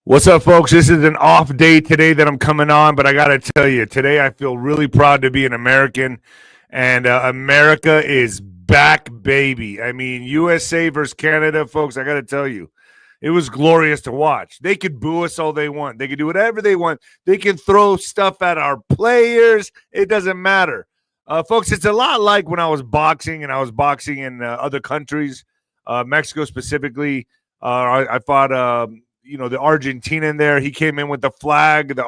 What's up, folks? This is an off day today that I'm coming on, but I got to tell you, today I feel really proud to be an American, and America is back, baby. I mean, USA versus Canada, folks, I got to tell you, it was glorious to watch. They could boo us all they want. They could do whatever they want. They can throw stuff at our players. It doesn't matter. Folks, it's a lot like when I was boxing, and I was boxing in other countries, Mexico specifically. I fought the Argentinian there. He came in with the flag, the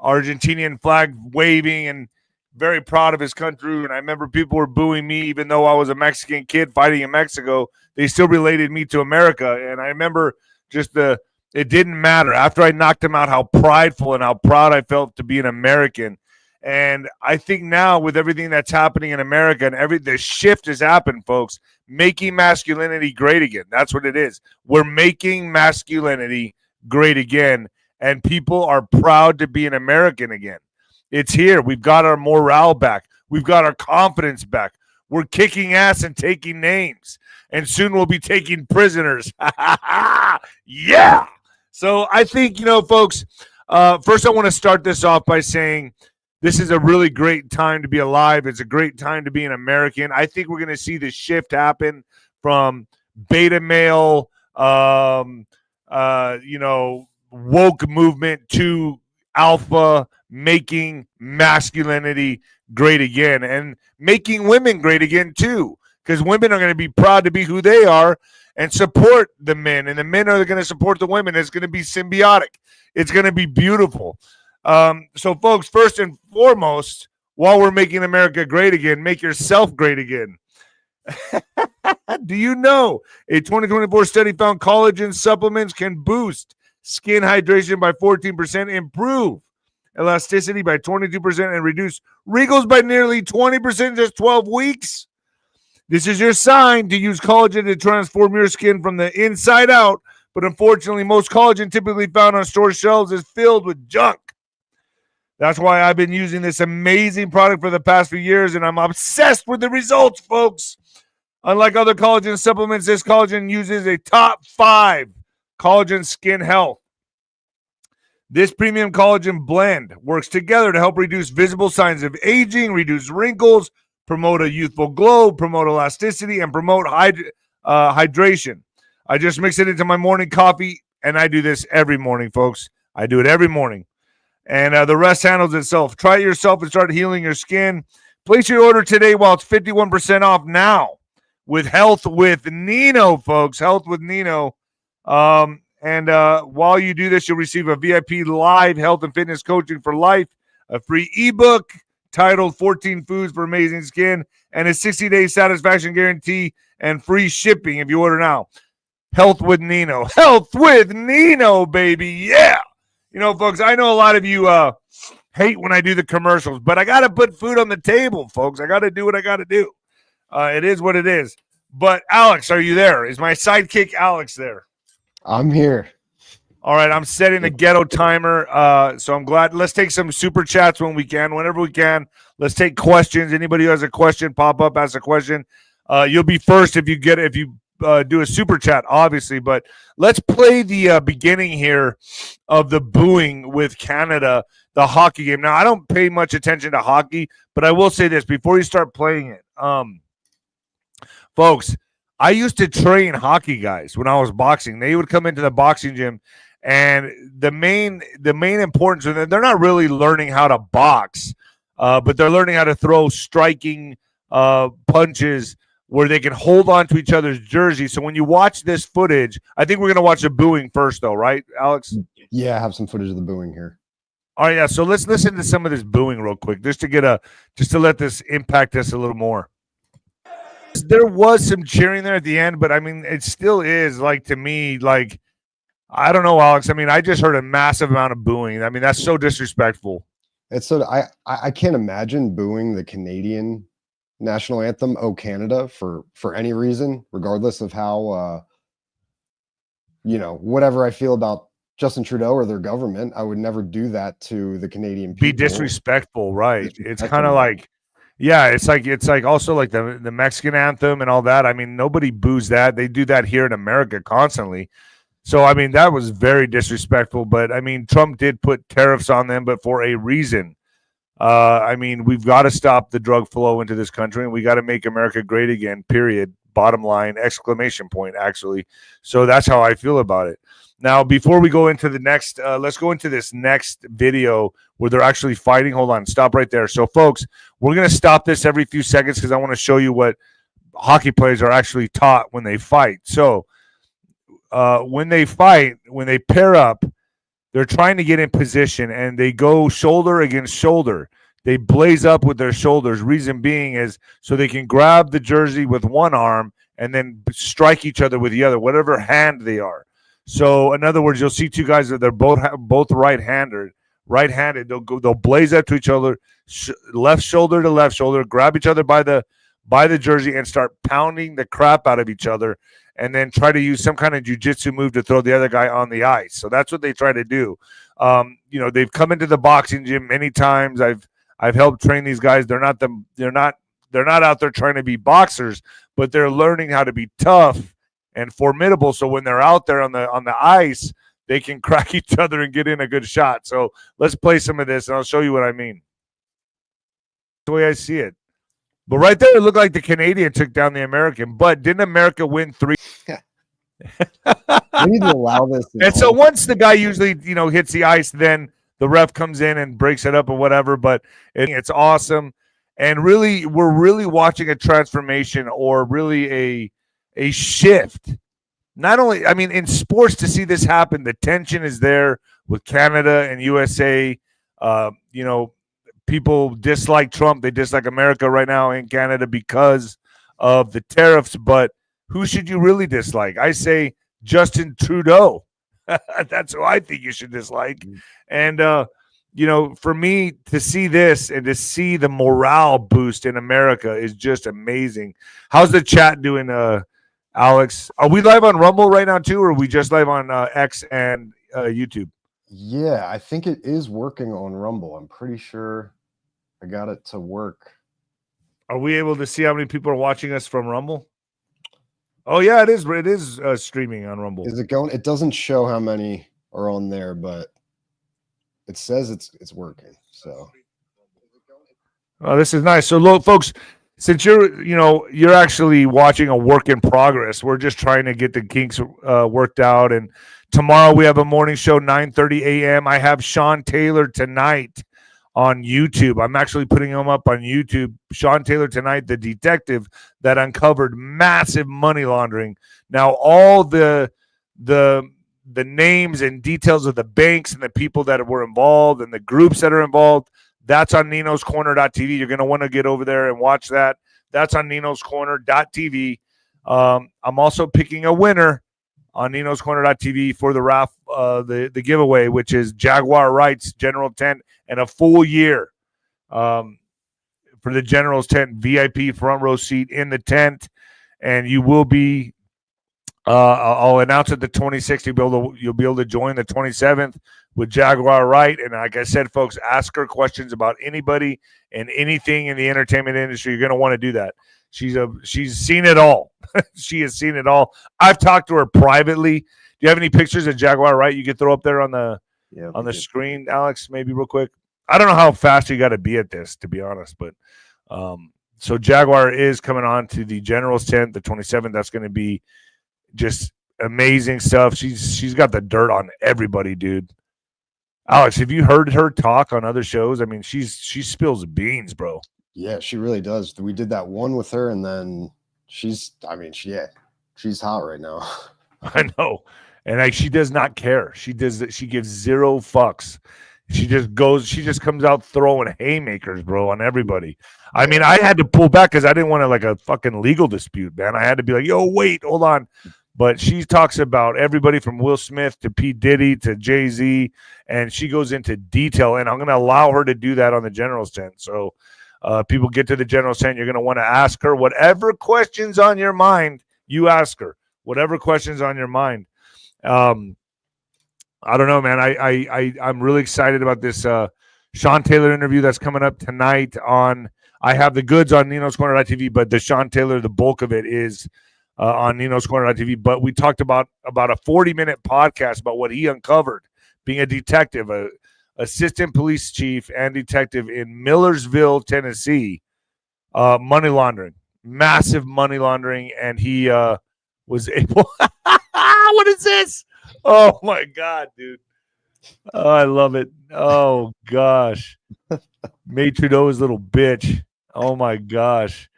Argentinian flag waving, and very proud of his country. And I remember people were booing me, even though I was a Mexican kid fighting in Mexico. They still related me to America. And I remember it didn't matter. After I knocked him out, how prideful and how proud I felt to be an American. And I think now with everything that's happening in America and the shift has happened, folks, making masculinity great again. That's what it is. We're making masculinity great again, and people are proud to be an American again. It's here. We've got our morale back. We've got our confidence back. We're kicking ass and taking names, and soon we'll be taking prisoners. Yeah! So I think, folks, first I want to start this off by saying this is a really great time to be alive. It's a great time to be an American. I think we're going to see the shift happen from beta male, woke movement to alpha, making masculinity great again and making women great again too, because women are going to be proud to be who they are and support the men, and the men are going to support the women. It's going to be symbiotic. It's going to be beautiful. So, folks, first and foremost, while we're making America great again, make yourself great again. Do you know a 2024 study found collagen supplements can boost skin hydration by 14%, improve elasticity by 22%, and reduce wrinkles by nearly 20% in just 12 weeks? This is your sign to use collagen to transform your skin from the inside out, but unfortunately, most collagen typically found on store shelves is filled with junk. That's why I've been using this amazing product for the past few years, and I'm obsessed with the results, folks. Unlike other collagen supplements, this collagen uses a top 5 collagen skin health. This premium collagen blend works together to help reduce visible signs of aging, reduce wrinkles, promote a youthful glow, promote elasticity, and promote hydration. I just mix it into my morning coffee, and I do this every morning, folks. I do it every morning. And the rest handles itself. Try it yourself and start healing your skin. Place your order today while it's 51% off now with Health with Nino, folks. Health with Nino. And while you do this, you'll receive a VIP live health and fitness coaching for life, a free ebook titled 14 Foods for Amazing Skin, and a 60-day satisfaction guarantee and free shipping if you order now. Health with Nino. Health with Nino, baby. Yeah. Folks, I know a lot of you hate when I do the commercials, but I got to put food on the table, folks. I got to do what I got to do. It is what it is. But Alex, are you there? Is my sidekick Alex there? I'm here. All right, I'm setting the ghetto timer, so I'm glad. Let's take some super chats whenever we can. Let's take questions. Anybody who has a question, pop up, ask a question. You'll be first if you do a super chat, obviously, but let's play the beginning here of the booing with Canada, the hockey game. Now, I don't pay much attention to hockey, but I will say this before you start playing it. Folks, I used to train hockey guys when I was boxing. They would come into the boxing gym, and the main importance of them, they're not really learning how to box, but they're learning how to throw striking punches where they can hold on to each other's jersey. So when you watch this footage, I think we're going to watch the booing first, though, right, Alex? Yeah, I have some footage of the booing here. All right, yeah. So let's listen to some of this booing real quick, just to let this impact us a little more. There was some cheering there at the end, but I mean, it still is to me, I don't know, Alex. I mean, I just heard a massive amount of booing. I mean, that's so disrespectful. It's so I can't imagine booing the Canadian national anthem, "Oh Canada," for any reason, regardless of how whatever I feel about Justin Trudeau or their government. I would never do that to the Canadian people. Be disrespectful, right? It's kind of like, yeah, it's like also like the Mexican anthem and all that. I mean, nobody boos that. They do that here in America constantly. So, I mean, that was very disrespectful. But, I mean, Trump did put tariffs on them, but for a reason. I mean, we've got to stop the drug flow into this country, and we got to make America great again, period. Bottom line, exclamation point, actually. So that's how I feel about it. Now, before we go into the next, let's go into this next video where they're actually fighting. Hold on, stop right there. So, folks, we're going to stop this every few seconds because I want to show you what hockey players are actually taught when they fight. So, when they fight, when they pair up, they're trying to get in position, and they go shoulder against shoulder. They blaze up with their shoulders. Reason being is so they can grab the jersey with one arm and then strike each other with the other, whatever hand they are. So, in other words, you'll see two guys that they're both right-handed. They'll blaze up to each other, left shoulder to left shoulder, grab each other by the jersey, and start pounding the crap out of each other, and then try to use some kind of jiu-jitsu move to throw the other guy on the ice. So that's what they try to do. They've come into the boxing gym many times. I've helped train these guys. They're not out there trying to be boxers, but they're learning how to be tough and formidable. So when they're out there on the ice, they can crack each other and get in a good shot. So let's play some of this, and I'll show you what I mean. The way I see it. But right there, it looked like the Canadian took down the American. But didn't America win 3? We need to allow this. And so once the guy usually, hits the ice, then the ref comes in and breaks it up or whatever. But it's awesome. And really, we're really watching a transformation, or really a shift. Not only, I mean, in sports, to see this happen, the tension is there with Canada and USA. People dislike Trump. They dislike America right now in Canada because of the tariffs. But who should you really dislike? I say Justin Trudeau. That's who I think you should dislike. And, for me to see this and to see the morale boost in America is just amazing. How's the chat doing, Alex? Are we live on Rumble right now too, or are we just live on X and YouTube? Yeah, I think it is working on Rumble. I'm pretty sure I got it to work. Are we able to see how many people are watching us from Rumble? Oh yeah, it is. It is streaming on Rumble. Is it going? It doesn't show how many are on there, but it says it's working. So, oh, this is nice. So, look, folks, since you're actually watching a work in progress, we're just trying to get the kinks worked out. And tomorrow we have a morning show, 9:30 a.m. I have Sean Taylor tonight on YouTube. I'm actually putting him up on YouTube. Sean Taylor tonight, the detective that uncovered massive money laundering. Now, all the names and details of the banks and the people that were involved and the groups that are involved, that's on ninoscorner.tv. You're going to want to get over there and watch that. That's on ninoscorner.tv. I'm also picking a winner on ninoscorner.tv for the raffle, the giveaway, which is Jaguar Rights General Tent and a full year for the General's Tent, VIP front row seat in the tent. And you will be, I'll announce it the 26th. You'll be able to join the 27th with Jaguar Wright. And like I said, folks, ask her questions about anybody and anything in the entertainment industry. You're going to want to do that. She's seen it all. She has seen it all. I've talked to her privately. Do you have any pictures of Jaguar Wright you could throw up there on the screen, Alex? Maybe real quick. I don't know how fast you got to be at this, to be honest, but so Jaguar is coming on to the General's Tent, the 27th. That's going to be just amazing stuff. She's got the dirt on everybody, dude. Alex, have you heard her talk on other shows? I mean, she spills beans, bro. Yeah, she really does. We did that one with her, and then she's hot right now. I know. And she does not care. She gives zero fucks. She just comes out throwing haymakers, bro, on everybody. I mean, I had to pull back because I didn't want a fucking legal dispute, man. I had to be like, yo, wait, hold on. But she talks about everybody from Will Smith to P. Diddy to Jay-Z, and she goes into detail, and I'm going to allow her to do that on the General's Tent. So people get to the General's Tent, you're going to want to ask her whatever questions on your mind, you ask her. Whatever questions on your mind. I don't know, man. I'm really excited about this Sean Taylor interview that's coming up tonight on. I have the goods on ninoscorner.tv, but the Sean Taylor, the bulk of it is on Nino'sCorner.tv. But we talked about a 40-minute podcast about what he uncovered being a detective, a assistant police chief and detective in Millersville, Tennessee, money laundering, massive money laundering, and he was able. What is this? Oh my God, dude! Oh, I love it. Oh gosh, 𝗵𝗏𝗍𝗏's little bitch. Oh my gosh,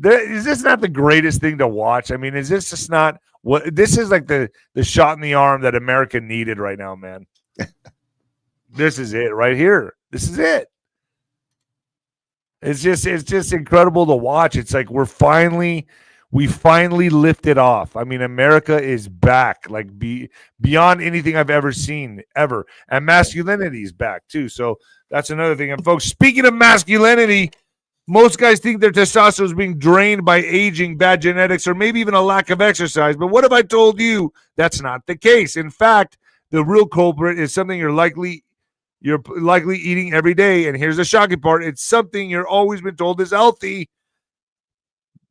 is this not the greatest thing to watch? I mean, is this just not what? This is like the shot in the arm that America needed right now, man. This is it right here. This is it. It's just incredible to watch. It's like we finally lifted off. I mean, America is back, like beyond anything I've ever seen, ever. And masculinity is back too. So that's another thing. And folks, speaking of masculinity, most guys think their testosterone is being drained by aging, bad genetics, or maybe even a lack of exercise. But what if I told you that's not the case? In fact, the real culprit is something you're likely eating every day. And here's the shocking part. It's something you're always been told is healthy.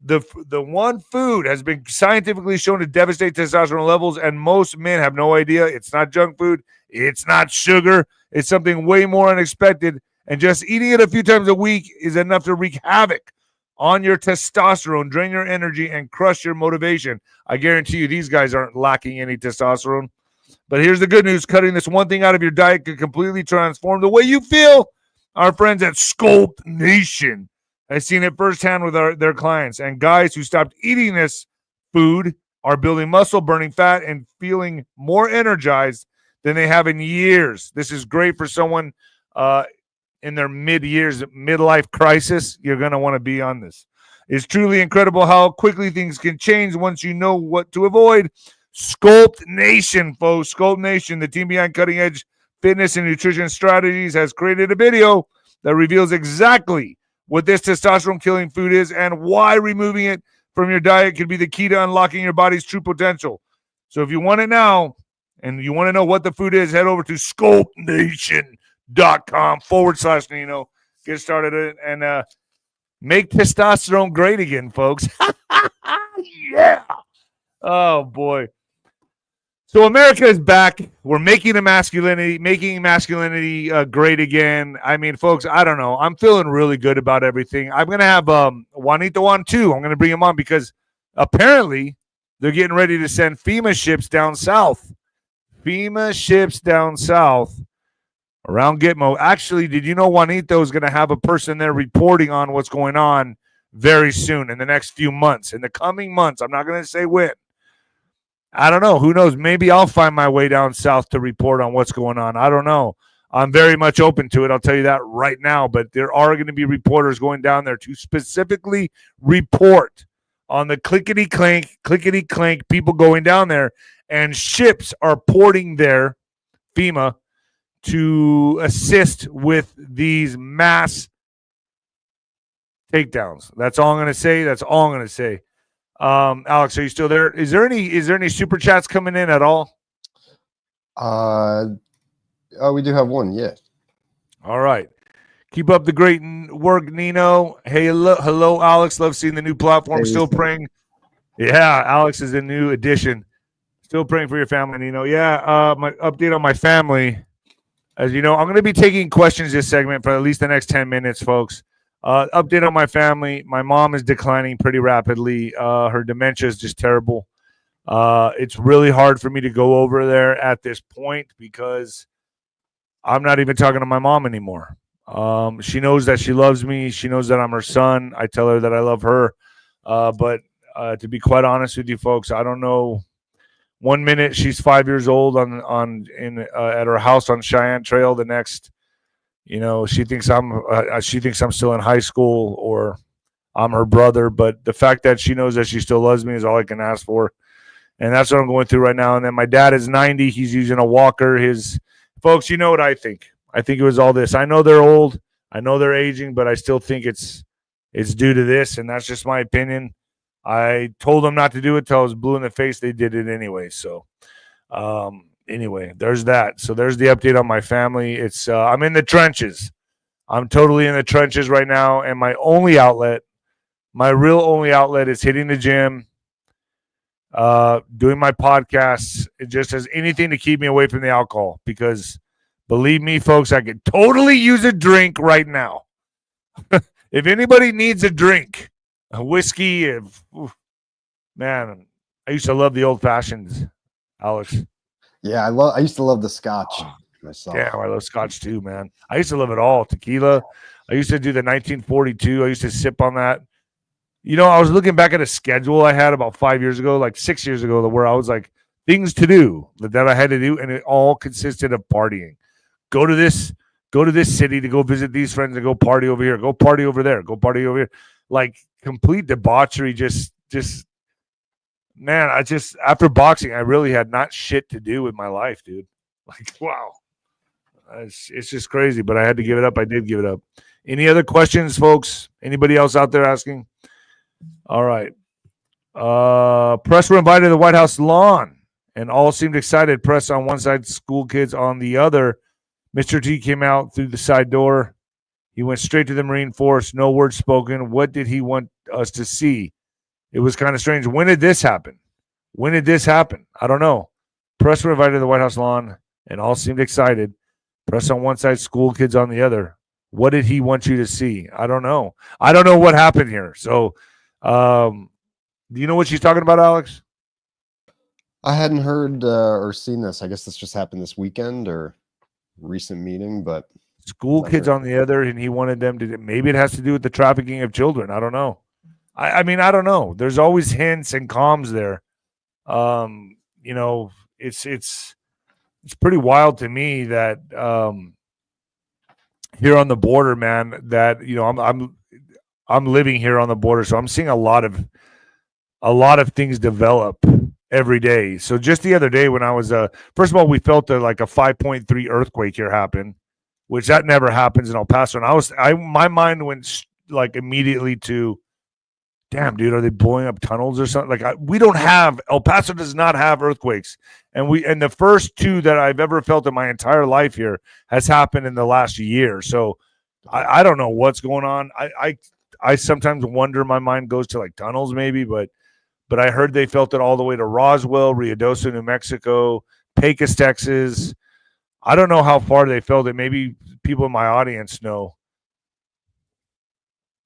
The one food has been scientifically shown to devastate testosterone levels, and most men have no idea. It's not junk food. It's not sugar. It's something way more unexpected. And just eating it a few times a week is enough to wreak havoc on your testosterone, drain your energy, and crush your motivation. I guarantee you these guys aren't lacking any testosterone. But here's the good news. Cutting this one thing out of your diet could completely transform the way you feel. Our friends at Sculpt Nation have seen it firsthand with their clients. And guys who stopped eating this food are building muscle, burning fat, and feeling more energized than they have in years. This is great for someone in their midlife crisis. You're going to want to be on this. It's truly incredible how quickly things can change once you know what to avoid. Sculpt Nation, folks. Sculpt Nation, the team behind cutting-edge fitness and nutrition strategies, has created a video that reveals exactly what this testosterone-killing food is and why removing it from your diet could be the key to unlocking your body's true potential. So if you want it now and you want to know what the food is, head over to sculptnation.com/Nino. Get started and make testosterone great again, folks. Yeah. Oh, boy. So America is back. We're making masculinity great again. I mean, folks, I don't know. I'm feeling really good about everything. I'm going to have Juanito on too. I'm going to bring him on because apparently they're getting ready to send FEMA ships down south. FEMA ships down south around Gitmo. Actually, did you know Juanito is going to have a person there reporting on what's going on very soon in the next few months, in the coming months? I'm not going to say when. I don't know. Who knows? Maybe I'll find my way down south to report on what's going on. I don't know. I'm very much open to it. I'll tell you that right now. But there are going to be reporters going down there to specifically report on the clickety-clank people going down there. And ships are porting there, FEMA, to assist with these mass takedowns. That's all I'm going to say. Alex, are you still there? Is there any super chats coming in at all? Oh, we do have one. Yeah. All right. Keep up the great work, Nino. Hey, hello, Alex. Love seeing the new platform. Hey, Still praying. Yeah, Alex is a new addition. Still praying for your family, Nino. Yeah, my update on my family. As you know, I'm going to be taking questions this segment for at least the next 10 minutes, folks. Update on my family. My mom is declining pretty rapidly. Her dementia is just terrible. It's really hard for me to go over there at this point because I'm not even talking to my mom anymore. She knows that she loves me. She knows that I'm her son. I tell her that I love her. But to be quite honest with you folks, I don't know. 1 minute she's 5 years old at her house on Cheyenne Trail. The next, she thinks I'm still in high school or I'm her brother. But the fact that she knows that she still loves me is all I can ask for. And that's what I'm going through right now. And then my dad is 90. He's using a walker. Folks, you know what I think. I think it was all this. I know they're old. I know they're aging, but I still think it's due to this. And that's just my opinion. I told them not to do it till I was blue in the face. They did it anyway. So anyway, there's that. So there's the update on my family. It's I'm in the trenches. I'm totally in the trenches right now. And my real only outlet is hitting the gym, doing my podcasts. It just has anything to keep me away from the alcohol, because believe me, folks, I could totally use a drink right now. If anybody needs a drink, a whiskey, man, I used to love the old fashions, Alex. Yeah, I used to love the Scotch myself. Yeah, I love Scotch too, man. I used to love it all. Tequila. I used to do the 1942. I used to sip on that. You know, I was looking back at a schedule I had about 5 years ago, like 6 years ago, where I was like, things to do that I had to do, and it all consisted of partying. Go to this city to go visit these friends and go party over here. Go party over there. Go party over here. Like complete debauchery. Just man, after boxing, I really had not shit to do with my life, dude. Like, wow. It's just crazy, but I had to give it up. I did give it up. Any other questions, folks? Anybody else out there asking? All right. Press were invited to the White House lawn, and all seemed excited. Press on one side, school kids on the other. Mr. T came out through the side door. He went straight to the Marine Force. No words spoken. What did he want us to see? It was kind of strange. When did this happen? I don't know. Press were invited to the White House lawn, and all seemed excited. Press on one side, school kids on the other. What did he want you to see? I don't know. I don't know what happened here. So, do you know what she's talking about, Alex? I hadn't heard or seen this. I guess this just happened this weekend or recent meeting, but school kids on the other, and he wanted them to. Maybe it has to do with the trafficking of children. I don't know. I mean, I don't know. There's always hints and comms there. You know, it's pretty wild to me that here on the border, man, that, you know, I'm living here on the border, so I'm seeing a lot of things develop every day. So just the other day when I was first of all, we felt like a 5.3 earthquake here happen, which that never happens in El Paso. And my mind went like immediately to, damn, dude, are they blowing up tunnels or something? Like El Paso does not have earthquakes. And the first two that I've ever felt in my entire life here has happened in the last year. So I don't know what's going on. I sometimes wonder, my mind goes to like tunnels maybe, but I heard they felt it all the way to Roswell, Ruidoso, New Mexico, Pecos, Texas. I don't know how far they felt it. Maybe people in my audience know.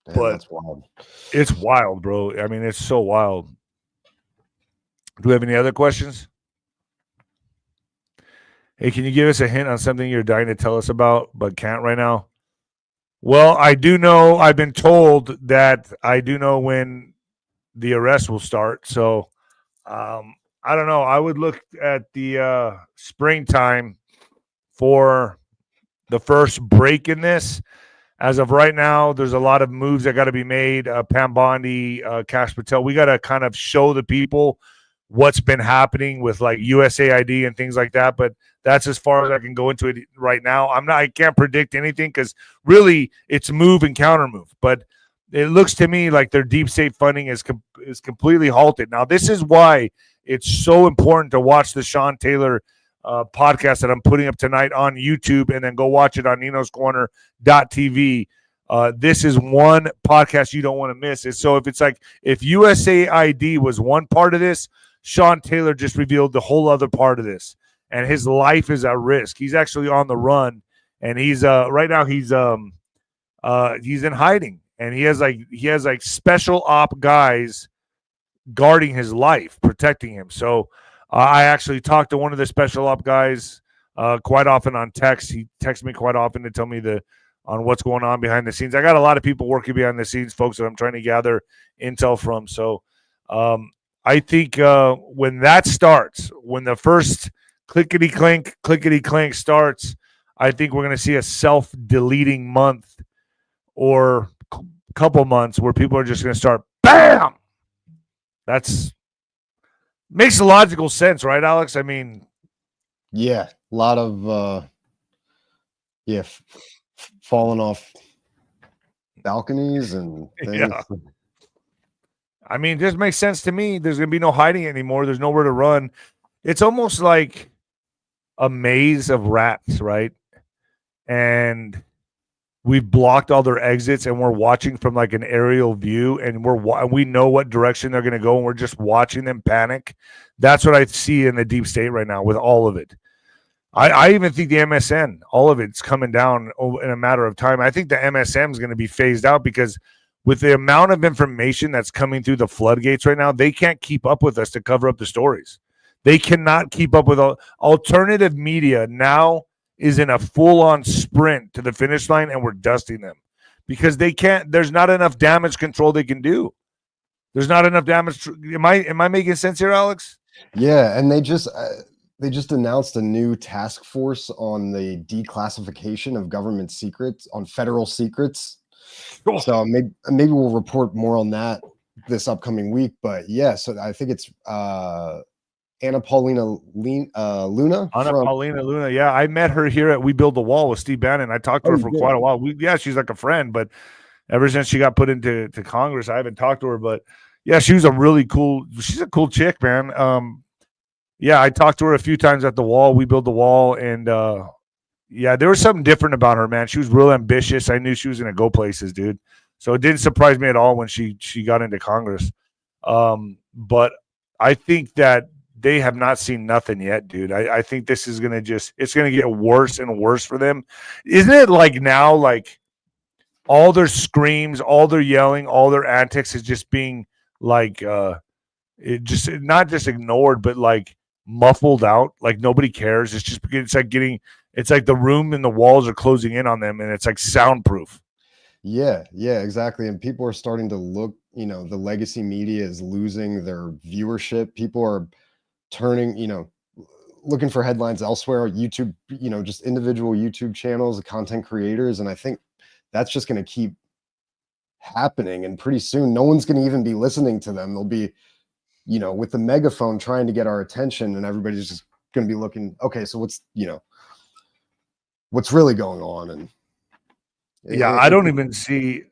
Damn, but that's wild. It's wild, bro. I mean, it's so wild. Do we have any other questions? Hey, can you give us a hint on something you're dying to tell us about but can't right now? Well, I do know. I've been told that I do know when the arrest will start. So I don't know. I would look at the springtime for the first break in this. As of right now, there's a lot of moves that got to be made. Pam Bondi, Cash Patel. We got to kind of show the people what's been happening with like USAID and things like that. But that's as far as I can go into it right now. I can't predict anything because really it's move and counter move. But it looks to me like their deep state funding is completely halted. Now, this is why it's so important to watch the Sean Taylor podcast that I'm putting up tonight on YouTube, and then go watch it on ninoscorner.tv. This is one podcast you don't want to miss. So if USAID was one part of this, Sean Taylor just revealed the whole other part of this, and his life is at risk. He's actually on the run, and he's right now he's in hiding, and he has like special op guys guarding his life, protecting him. So I actually talked to one of the special op guys quite often on text. He texts me quite often to tell me on what's going on behind the scenes. I got a lot of people working behind the scenes, folks, that I'm trying to gather intel from. So I think when that starts, when the first clickety clank starts, I think we're going to see a self-deleting month or couple months where people are just going to start, bam! That's makes logical sense, right, Alex? I mean, yeah, a lot of falling off balconies and things. Yeah. I mean, this makes sense to me. There's going to be no hiding anymore. There's nowhere to run. It's almost like a maze of rats, right? And we've blocked all their exits, and we're watching from like an aerial view, and we know what direction they're going to go, and we're just watching them panic. That's what I see in the deep state right now with all of it. I even think the MSN, all of it's coming down in a matter of time. I think the MSM is going to be phased out because with the amount of information that's coming through the floodgates right now, they can't keep up with us to cover up the stories. They cannot keep up with alternative media now is in a full-on sprint to the finish line, and we're dusting them because they can't. There's not enough damage control they can do. There's not enough damage. Am I making sense here, Alex? Yeah, and they just announced a new task force on the declassification of government secrets, on federal secrets. Cool. So maybe we'll report more on that this upcoming week. But yeah, so I think it's Anna Paulina Luna. Anna Paulina Luna. Yeah, I met her here at We Build the Wall with Steve Bannon. I talked to her for quite a while. She's like a friend, but ever since she got put into Congress, I haven't talked to her. But yeah, she's a cool chick, man. Yeah, I talked to her a few times at the wall. We Build the Wall, and yeah, there was something different about her, man. She was real ambitious. I knew she was going to go places, dude. So it didn't surprise me at all when she got into Congress. But I think that they have not seen nothing yet, dude. I think this is going to it's going to get worse and worse for them. Isn't it like now, like all their screams, all their yelling, all their antics is just being like, not just ignored, but like muffled out, like nobody cares. It's like the room and the walls are closing in on them, and it's like soundproof. Yeah, exactly. And people are starting to look, the legacy media is losing their viewership. People are turning, looking for headlines elsewhere, YouTube, just individual YouTube channels, content creators. And I think that's just going to keep happening. And pretty soon, no one's going to even be listening to them. They'll be, with the megaphone trying to get our attention, and everybody's just going to be looking, okay, so what's really going on? And I don't even see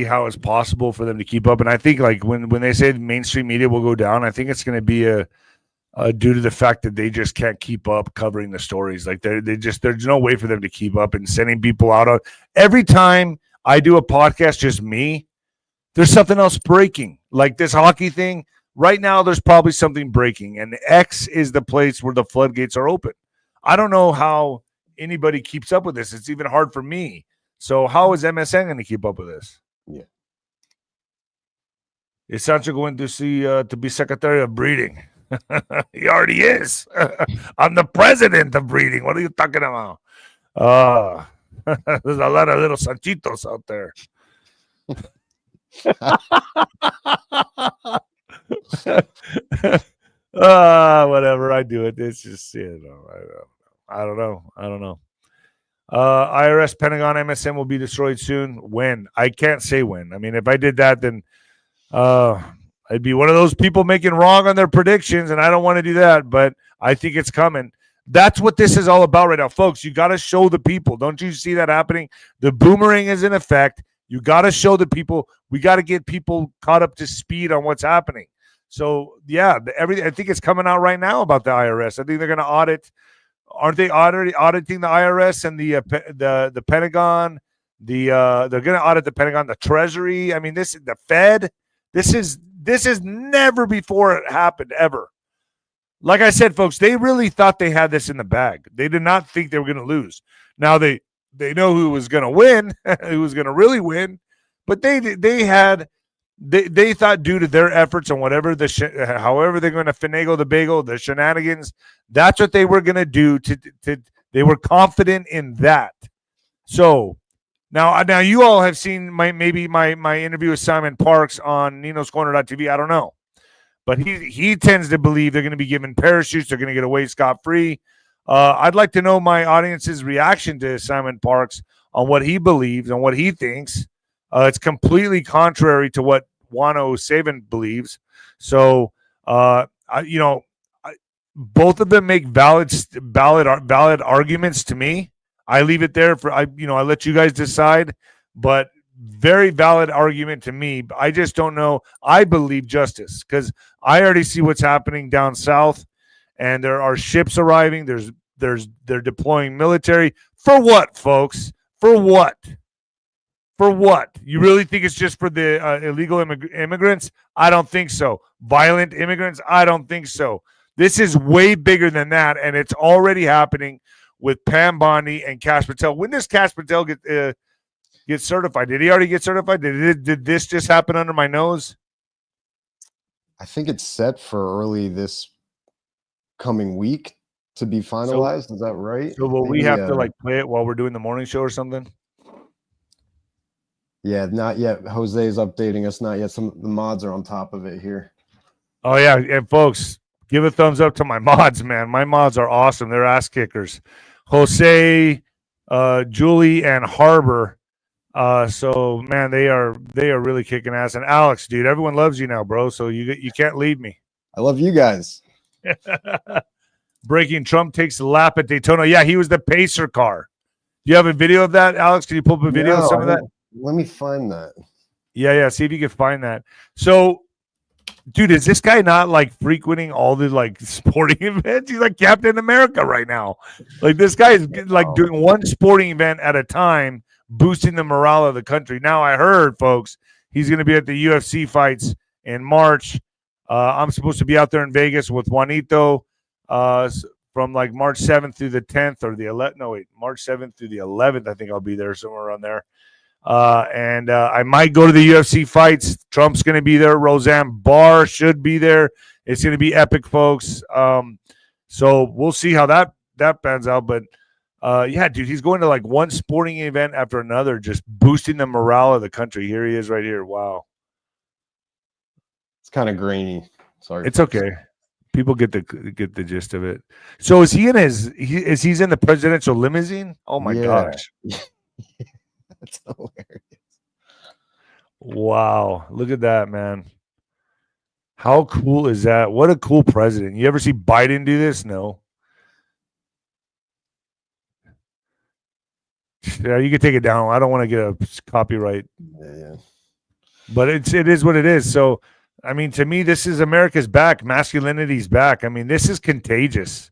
how it's possible for them to keep up. And I think like when they say mainstream media will go down, I think it's going to be due to the fact that they just can't keep up covering the stories. Like there's no way for them to keep up and sending people out. Every time I do a podcast, just me, there's something else breaking. Like this hockey thing right now, there's probably something breaking, and X is the place where the floodgates are open. I don't know how anybody keeps up with this. It's even hard for me. So how is MSN going to keep up with this? Yeah. 𝗬𝗵𝗶𝗶𝗃 to be Secretary of Breeding. He already is. I'm the president of breeding. What are you talking about? There's a lot of little Sanchitos out there. Whatever. I do it. It's just, I don't know. IRS, Pentagon, MSM will be destroyed soon. When? I can't say when. I mean, if I did that, then I'd be one of those people making wrong on their predictions, and I don't want to do that, but I think it's coming. That's what this is all about right now, folks. You got to show the people. Don't you see that happening? The boomerang is in effect. You got to show the people. We got to get people caught up to speed on what's happening. So, yeah, everything. I think it's coming out right now about the IRS. I think they're going to audit. Aren't they already auditing the IRS and the Pentagon? They're going to audit the Pentagon, the Treasury. I mean, the Fed. This has never before happened ever. Like I said, folks, they really thought they had this in the bag. They did not think they were going to lose. Now they know who was going to win, who was going to really win, but they thought due to their efforts and whatever however they're going to finagle the bagel, the shenanigans, that's what they were going to do. They were confident in that. So now you all have seen my interview with Simon Parks on Nino'sCorner.tv. I don't know. But he tends to believe they're going to be given parachutes. They're going to get away scot-free. I'd like to know my audience's reaction to Simon Parks on what he believes and what he thinks. It's completely contrary to what 𝗀𝗏 believes. So, both of them make valid arguments to me. I leave it there I let you guys decide. But very valid argument to me. I just don't know. I believe justice because I already see what's happening down south, and there are ships arriving. They're deploying military for what, folks? For what? For what? You really think it's just for the illegal immigrants? I don't think so. Violent immigrants? I don't think so. This is way bigger than that, and it's already happening with Pam Bondi and Kash Patel. When does Kash Patel get certified? Did he already get certified? Did this just happen under my nose? I think it's set for early this coming week to be finalized. Is that right? So will we have to like play it while we're doing the morning show or something? Yeah, not yet. Jose is updating us. Not yet. Some of the mods are on top of it here. Oh yeah, and folks, give a thumbs up to my mods, man. My mods are awesome. They're ass kickers. Jose, Julie, and Harbor. So man, they are really kicking ass. And Alex, dude, everyone loves you now, bro. So you can't leave me. I love you guys. Breaking Trump takes a lap at Daytona. Yeah, he was the pacer car. Do you have a video of that, Alex? Can you pull up a video of some of that? Let me find that. Yeah. See if you can find that. So, dude, is this guy not like frequenting all the like sporting events? He's like Captain America right now. Like this guy is like doing one sporting event at a time, boosting the morale of the country. Now I heard, folks, he's going to be at the UFC fights in March. I'm supposed to be out there in Vegas with Juanito from like March 7th through the 10th or the 11th. No, wait, March 7th through the 11th. I think I'll be there somewhere around there. And I might go to the UFC fights. Trump's going to be there. Roseanne Barr should be there. It's going to be epic, folks. So we'll see how that pans out. But yeah, dude, he's going to like one sporting event after another, just boosting the morale of the country. Here he is right here. Wow. It's kind of grainy. Sorry. It's okay. People get the gist of it. So is he in he's in the presidential limousine? Oh my gosh. That's hilarious. Wow. Look at that, man. How cool is that? What a cool president. You ever see Biden do this? No. Yeah, you can take it down. I don't want to get a copyright. Yeah. But it is what it is. So, I mean, to me, this is America's back. Masculinity's back. I mean, this is contagious.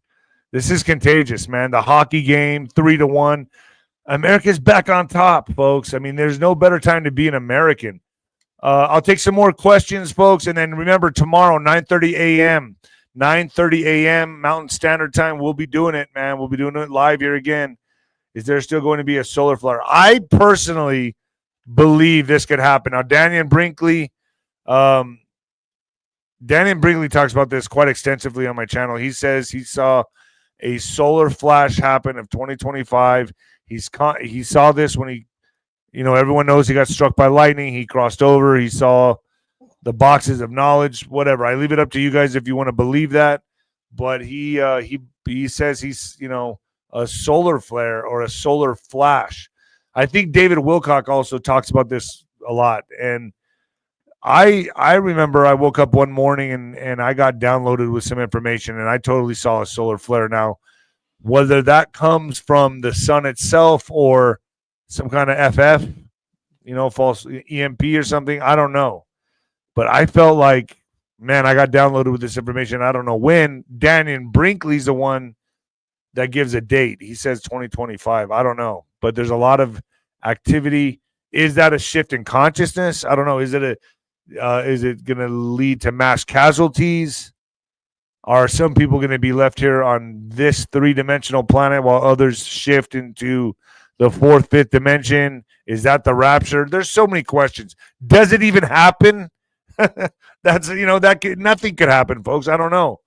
This is contagious, man. The hockey game, 3-1. America's back on top, folks. I mean, there's no better time to be an American. I'll take some more questions, folks. And then remember, tomorrow, 9:30 a.m., 9:30 a.m. Mountain Standard Time, we'll be doing it, man. We'll be doing it live here again. Is there still going to be a solar flare? I personally believe this could happen. Now, Daniel Brinkley talks about this quite extensively on my channel. He says he saw a solar flash happen of 2025. He saw this when everyone knows he got struck by lightning. He crossed over. He saw the boxes of knowledge, whatever. I leave it up to you guys if you want to believe that. But he says he's, a solar flare or a solar flash. I think David Wilcock also talks about this a lot. And I remember I woke up one morning and I got downloaded with some information and I totally saw a solar flare. Now, whether that comes from the sun itself or some kind of FF, false EMP or something, I don't know. But I felt like, man, I got downloaded with this information. I don't know when. Daniel Brinkley's the one that gives a date. He says 2025. I don't know. But there's a lot of activity. Is that a shift in consciousness? I don't know. Is it going to lead to mass casualties? Are some people going to be left here on this three-dimensional planet while others shift into the fourth, fifth dimension? Is that the rapture? There's so many questions. Does it even happen? Nothing could happen, folks. I don't know.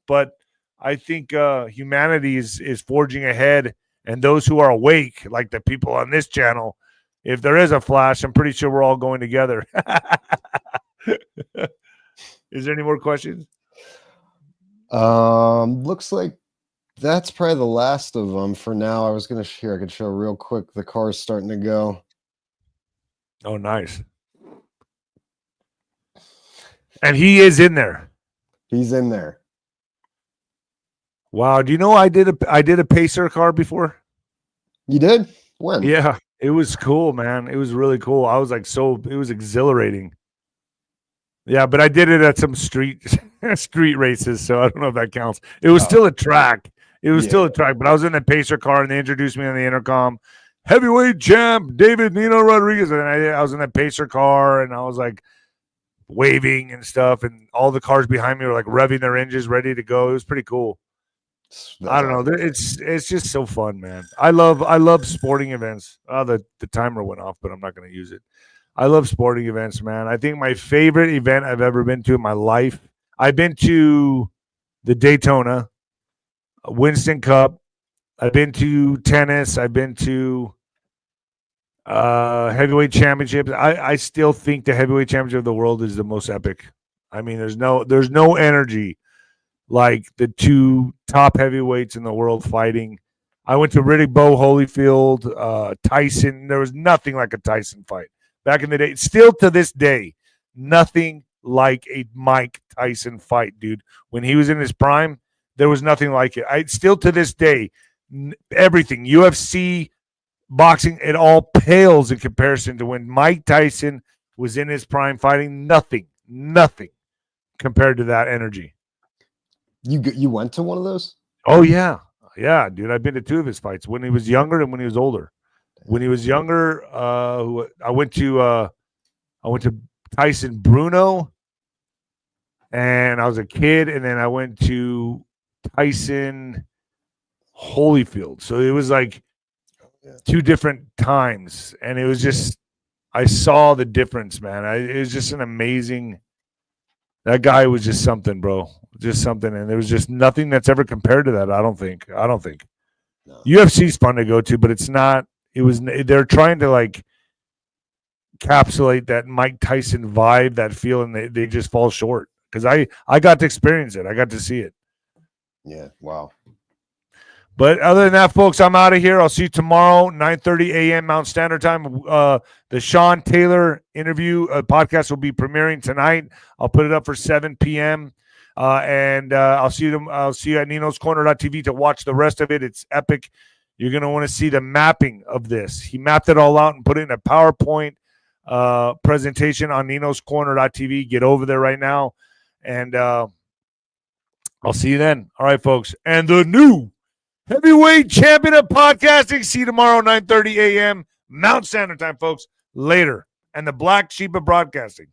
But I think humanity is forging ahead, and those who are awake, like the people on this channel, if there is a flash, I'm pretty sure we're all going together. Is there any more questions? Looks like that's probably the last of them for now. I was gonna share. I could show real quick. The car's starting to go. Oh, nice. And he is in there. He's in there. Wow. Do you know I did a pacer car before? You did? When? Yeah, it was cool, man. It was really cool. I was like, it was exhilarating. Yeah, but I did it at some street races, so I don't know if that counts. It was still a track. But I was in the pacer car, and they introduced me on the intercom. heavyweight champ David Nino Rodriguez. And I was in a Pacer car, and I was like waving and stuff, and all the cars behind me were like revving their engines, ready to go. It was pretty cool. I don't know. It's just so fun, man. I love sporting events. Oh, the timer went off, but I'm not going to use it. I love sporting events, man. I think my favorite event I've ever been to in my life, I've been to the Daytona, Winston Cup. I've been to tennis. I've been to heavyweight championships. I still think the heavyweight championship of the world is the most epic. I mean, there's no energy like the two top heavyweights in the world fighting. I went to 𝗷𝗶𝗱𝗶𝗹, Tyson. There was nothing like a Tyson fight back in the day. Still to this day, nothing like a Mike Tyson fight, dude. When he was in his prime, there was nothing like it. Still to this day, everything, UFC, boxing, it all pales in comparison to when Mike Tyson was in his prime fighting. Nothing compared to that energy. You went to one of those? Oh yeah, dude. I've been to two of his fights, when he was younger and when he was older. When he was younger, I went to Tyson Bruno, and I was a kid, and then I went to Tyson Holyfield. So it was like two different times, and it was just, I saw the difference, man. It was just an amazing. That guy was just something, bro. Just something, and there was just nothing that's ever compared to that. I don't think. No. UFC's fun to go to, but it's not. They're trying to like encapsulate that Mike Tyson vibe, that feel, and they just fall short. Because I got to experience it. I got to see it. Yeah. Wow. But other than that, folks, I'm out of here. I'll see you tomorrow, 9:30 a.m. Mountain Standard Time. The Sean Taylor interview podcast will be premiering tonight. I'll put it up for 7 p.m. And I'll see you at ninoscorner.tv to watch the rest of it. It's epic. You're going to want to see the mapping of this. He mapped it all out and put it in a PowerPoint presentation on ninoscorner.tv. Get over there right now. And I'll see you then. All right, folks. And the new heavyweight champion of podcasting. See you tomorrow, 9:30 a.m. Mountain Standard Time, folks. Later. And the Black Sheep of Broadcasting.